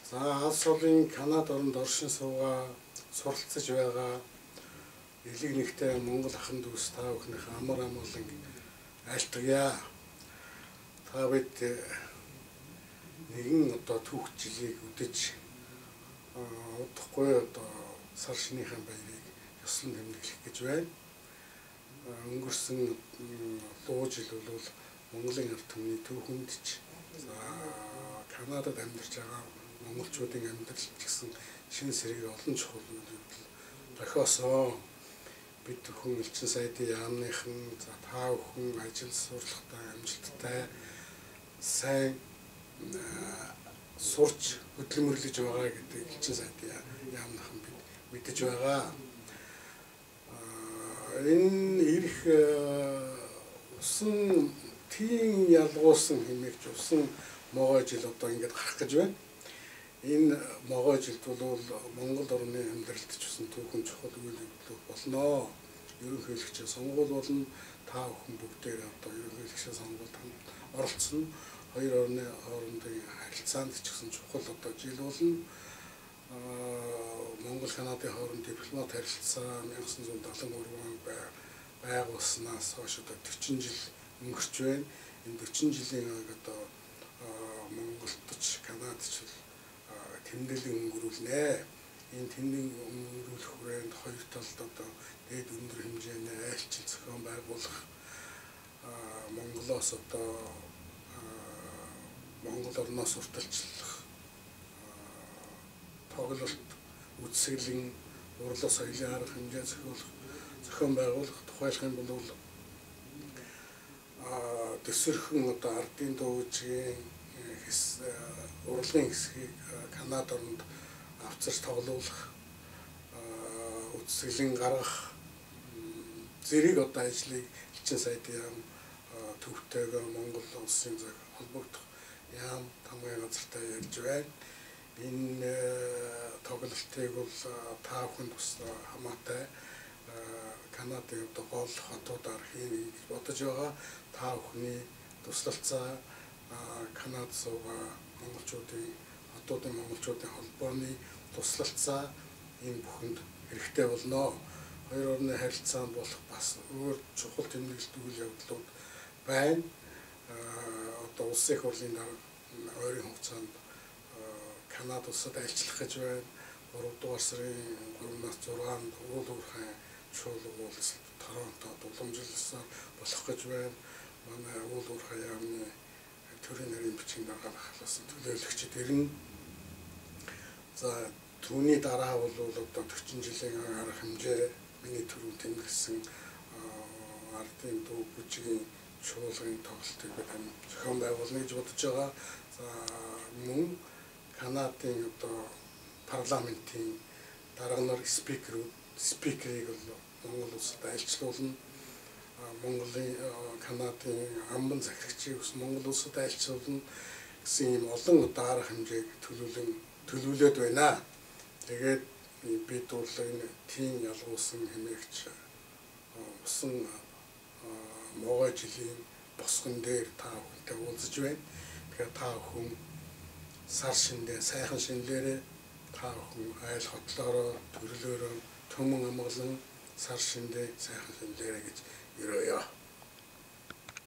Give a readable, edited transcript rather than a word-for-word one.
За алс олон Канада оронд оршин суугаа суралцж байгаа элэг нэгтэй Монгол ахын дүүс та бүхнийх амар амгалан айлтгая. Та бид нэгэн одоо түүх жилийг үдэж удахгүй одоо сар шинийхэн баярыг ёслон тэмдэглэх гэж байна. Өнгөрсөн луу жил бол Монголын ард түмний түүхэнд ч Канадад амьдарч байгаа монголчуудын амьдрал гэсэн шинэ сэргийг олон чухал үйлдэл зохиосон. Бид бүхэн элчин сайдын яамныхан та бүхэн ажил сурлагатай амжилттай сайн сурч хөдөлмөрлөж байгаа гэдэг элчин сайдын яамныхан бид мэдэж байгаа. Энэ ирэх усан тийм ялгуулсан хэмээгч усан могой жил одоо ингэж гарах гэж байна. Энэ могой жилд бол Монгол орны амьдралд ч усан түүхэн чухал үйл явдлууд болно. Ерөнхийлөгчийн сонгуул болно. Та бүхэн бүгдээр одоо ерөнхийлөгчийн сонгуульд оролцсон. Хоёр орны хоорондын харилцаанд ч гэсэн чухал одоо жил болно. Монгол Канадын хооронд дипломат харилцаа 1973 онд байгуулснаас хойш одоо 40 жил өнгөрч байна. Энэ 40 жилийн одоо Монголд ч Канадад ч тэмдэглэн өнгөрүүлнэ. Энэ тэмдэглэн өнгөрүүлэх хүрээнд хоёр талд одоо дээд өндөр хэмжээний айлчил зохион байгуулах Монголоос одоо Монгол орноос урталчлах тоглолт үсгэлэн урлаг соёлын арга хэмжээ зохион байгуулах тухайлах юм бол төсвөрхөн одоо ардын дуугийн урлагийн хэсгийг Канада оронд авчирч тоглуулах үсгэлэн гаргах зэрэг одоо ажлыг элчин сайдын яам төвтэйгээ Монгол улсын холбогдох яам тамгын газартай ярьж байна. Энэ тоглолтыг бол та бүхэн бас хамаатай Канадын одоо гол хотуудаар хийнэ гэж бодож байгаа. Та бүхний туслалцаа Канад суугаа монголчуудын хотуудын монголчуудын холбооны туслалцаа энэ бүхэнд хэрэгтэй болно. Хоёр орны харилцаанд болох бас өөр чухал тэмдэглэлт үйл явдлууд байна. Одоо улсын их хурлын дарга ойрын хугацаанд Канада улсад айлчлах гэж байна. 3 дугаар сарын 3-наас 6-нд уул уурхай чуулга уулзалт Торонтод уламжлалсаар болох гэж байна. Манай уул уурхай яамны төрийн нарийн бичгийн дарга халаасан төлөөлөгчд ирнэ. За түүний дараа бол одоо 40 жилийн арга хэмжээ миний түрүү тэмдэглэсэн ардын дуу бүжгийн чуулгын тоглолтыг бид зохион байгуулна гэж бодож байгаа. За мөн Канадын одоо парламентын дарга нар спикерийг бол Монгол улсад айлчлуулна. Монголын Канадын амбан захирагчийг бас Монгол улсад айлчлуулна гэсэн ийм олон одоо арга хэмжээг төлөвлөд байна. Тэгээд бид бол энэ тийм ялгуулсан хэмээгч усан могой жилийн босгон дээр та бүхэнтэй уулзаж байна. Тэгэхээр та бүхэн сар шиндээ сайхан шинлээрээ та бүхэн айл хотлоороо төрлөөрөө төмөн амгалан сар шиндээ сайхан шинлээрээ гэж ерөөё.